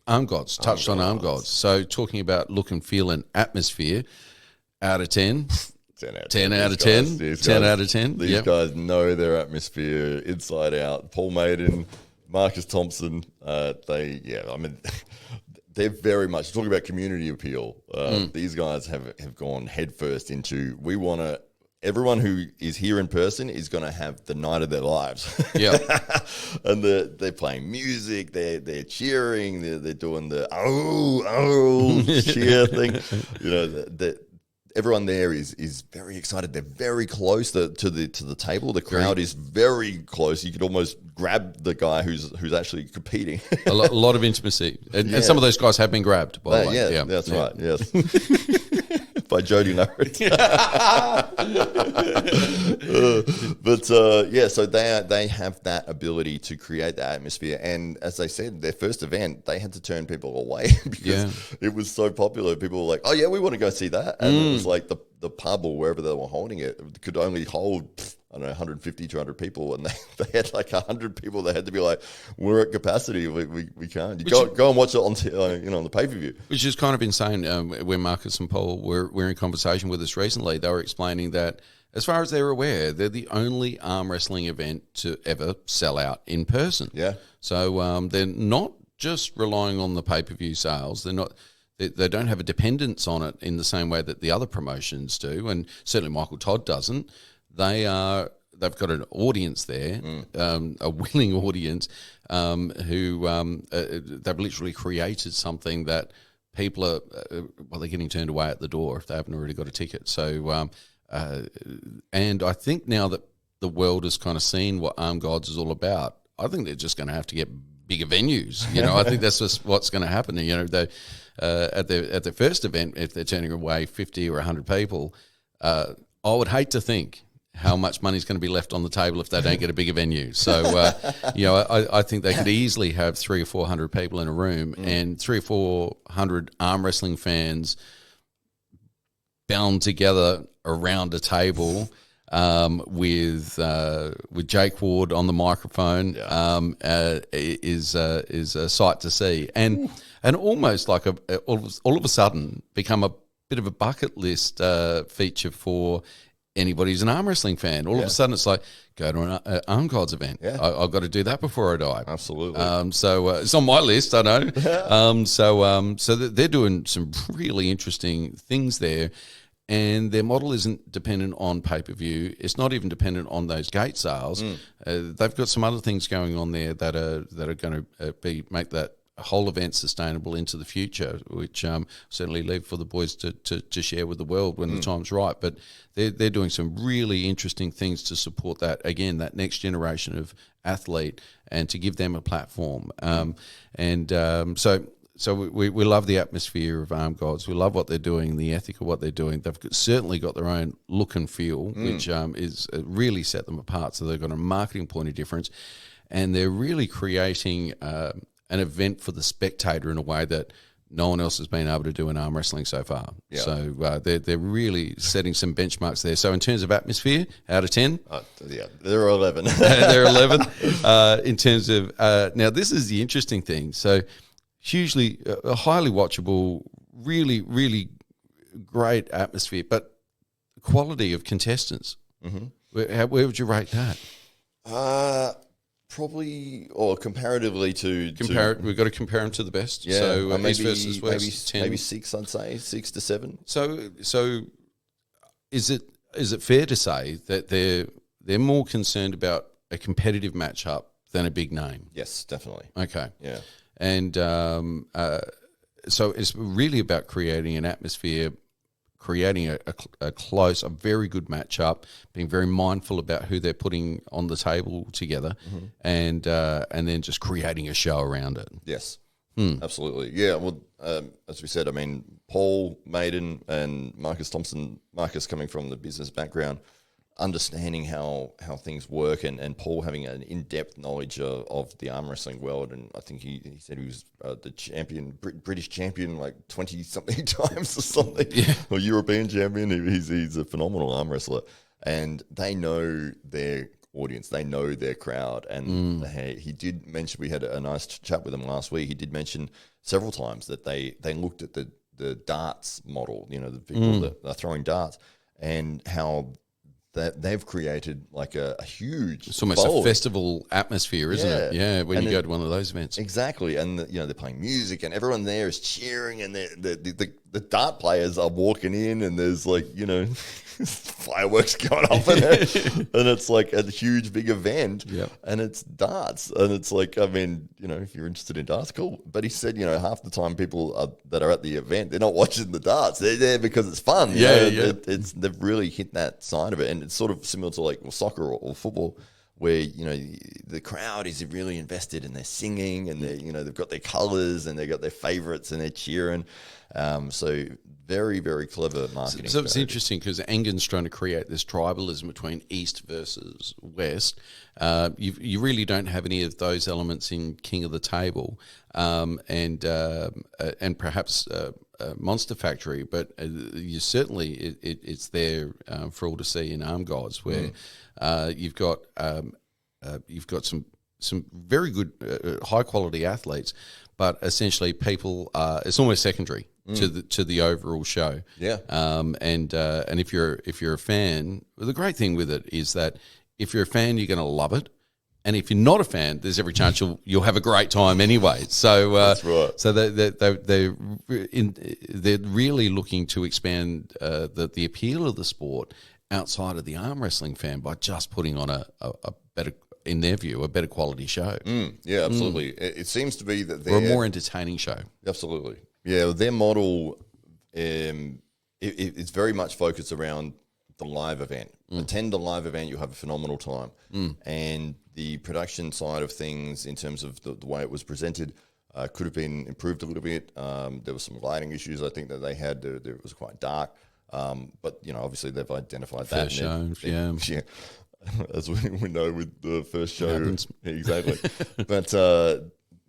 Arm Gods, touched on Arm Gods. So talking about look and feel and atmosphere, out of 10. 10 out of 10. 10 out of 10. These guys know their atmosphere inside out. Paul Maiden, Marcus Thompson, they're very much talking about community appeal. These guys have gone headfirst into, we want to, everyone who is here in person is going to have the night of their lives. Yeah. And they're playing music, they're cheering, they're doing the cheer thing. You know, everyone there is very excited. They're very close to the table. The crowd is very close. You could almost grab the guy who's actually competing. a lot of intimacy. And some of those guys have been grabbed, by the way. Yeah, that's right, yes. By Jody Norris. So they have that ability to create the atmosphere. And as they said, their first event, they had to turn people away because it was so popular. People were like, oh, yeah, we want to go see that. And it was like the pub or wherever they were holding it could only hold, I don't know, 150, 200 people. And they had like 100 people that had to be like, we're at capacity. We can't. Go and watch it on the pay-per-view. Which is kind of insane. When Marcus and Paul were in conversation with us recently, they were explaining that as far as they're aware, they're the only arm wrestling event to ever sell out in person. Yeah. So they're not just relying on the pay-per-view sales. They don't have a dependence on it in the same way that the other promotions do, and certainly Michael Todd doesn't. They've got an audience there, a willing audience, who they've literally created something that people are they're getting turned away at the door if they haven't already got a ticket. So, and I think now that the world has kind of seen what Arm Gods is all about, I think they're just going to have to get bigger venues. You know, I think that's just what's going to happen. You know, they at their first event, if they're turning away 50 or 100 people, I would hate to think how much money is going to be left on the table if they don't get a bigger venue. So, I think they could easily have 300 or 400 people in a room and 300 or 400 arm wrestling fans bound together around a table with Jake Ward on the microphone is a sight to see, and almost like all of a sudden become a bit of a bucket list feature for anybody who's an arm wrestling fan. All of a sudden it's like, go to an Arm Gods event. Yeah. I've got to do that before I die. Absolutely. So it's on my list, I know. So they're doing some really interesting things there. And their model isn't dependent on pay-per-view. It's not even dependent on those gate sales. They've got some other things going on there that are going to make that whole event sustainable into the future, which certainly leave for the boys to share with the world when the time's right. But they're doing some really interesting things to support that, again, that next generation of athlete, and to give them a platform. So we love the atmosphere of Arm Gods. We love what they're doing, the ethic of what they're doing. They've certainly got their own look and feel, which is really set them apart. So they've got a marketing point of difference, and they're really creating an event for the spectator in a way that no one else has been able to do in arm wrestling so far. Yeah. So they're really setting some benchmarks there. So in terms of atmosphere, out of 10? They're 11. They're 11. In terms of now, this is the interesting thing. So hugely, highly watchable, really, really great atmosphere, but quality of contestants. Where would you rate that? Probably, or comparatively to we've got to compare them to the best. Yeah, so maybe, East versus West, 10. Maybe 6. I'd say 6 to 7. So is it fair to say that they're more concerned about a competitive matchup than a big name? Yes, definitely. Okay. Yeah. And so it's really about creating an atmosphere, creating a close, a very good matchup, being very mindful about who they're putting on the table together, and then just creating a show around it. Yes, absolutely. Yeah, well, as we said, I mean, Paul Maiden and Marcus Thompson, Marcus coming from the business background, understanding how things work, and Paul having an in-depth knowledge of the arm wrestling world. And I think he said he was the champion, British champion, like 20-something times or something, or European champion. He's a phenomenal arm wrestler. And they know their audience. They know their crowd. And he did mention, we had a nice chat with him last week. He did mention several times that they looked at the darts model, the people that are throwing darts, and how that they've created like a huge... It's almost a festival atmosphere, isn't it? Yeah, when you go to one of those events. Exactly. And, they're playing music and everyone there is cheering, and the dart players are walking in, and there's like, fireworks going off in it. And it's like a huge, big event. Yep. And it's darts. And it's like, I mean, if you're interested in darts, cool. But he said, half the time people that are at the event, they're not watching the darts. They're there because it's fun. They've really hit that side of it. And it's sort of similar to like soccer or football, where the crowd is really invested and they're singing, and they've got their colours and they've got their favourites and they're cheering. So very, very clever marketing. So it's interesting because Engen's trying to create this tribalism between East versus West. You really don't have any of those elements in King of the Table, and perhaps Monster Factory, but you certainly it's there for all to see in Armed Gods, where you've got some very good high quality athletes, but essentially people it's almost secondary to the overall show. Yeah. And if you're a fan, well, the great thing with it is that if you're a fan, you're going to love it. And if you're not a fan, there's every chance you'll have a great time anyway. So that's right. So they're really looking to expand the appeal of the sport outside of the arm wrestling fan by just putting on a better, in their view, a better quality show. Yeah, absolutely. It seems to be that they're or a more entertaining show. Absolutely. Yeah, their model it's very much focused around the live event. Attend the live event, you'll have a phenomenal time. And the production side of things, in terms of the way it was presented, could have been improved a little bit. There were some lighting issues I think that they had. It was quite dark. But, obviously they've identified that. First show, yeah. As we know with the first show. Exactly. But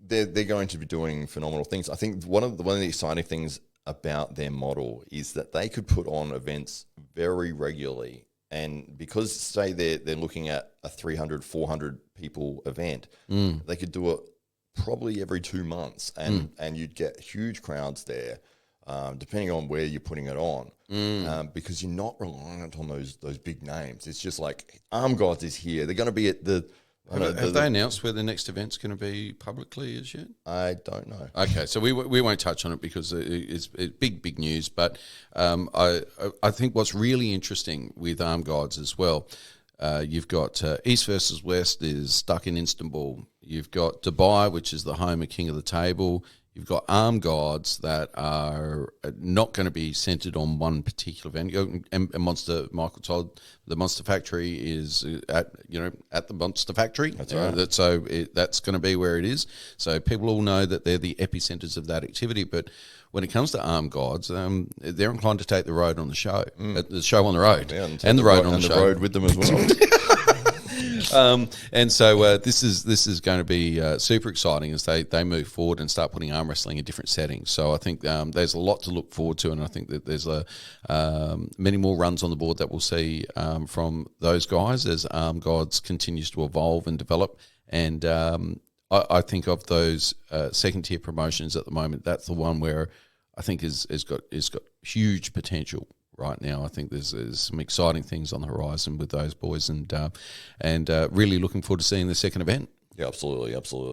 they're going to be doing phenomenal things. I think one of the exciting things about their model is that they could put on events very regularly. And because, say, they're looking at a 300, 400 people event, they could do it probably every 2 months, and you'd get huge crowds there, depending on where you're putting it on, because you're not reliant on those big names. It's just like Armed Gods is here. They're going to be at the... Have they announced where the next event's going to be publicly as yet? I don't know. Okay, so we won't touch on it because it's big news. But I think what's really interesting with Armed Gods as well, you've got East versus West is stuck in Istanbul. You've got Dubai, which is the home of King of the Table. You've got Armed Gods that are not going to be centered on one particular venue. And Michael Todd, the Monster Factory is at the Monster Factory. That's right. That's going to be where it is. So people all know that they're the epicenters of that activity. But when it comes to Armed Gods, they're inclined to take the road on the show, the show on the road, and the road on the show, the road with them as well. And so this is going to be super exciting as they move forward and start putting arm wrestling in different settings. So I think there's a lot to look forward to, and I think that there's many more runs on the board that we'll see from those guys as Armed Gods continues to evolve and develop. And I think of those second tier promotions at the moment, that's the one where I think is got huge potential. Right now, I think there's some exciting things on the horizon with those boys, and really looking forward to seeing the second event. Yeah, absolutely.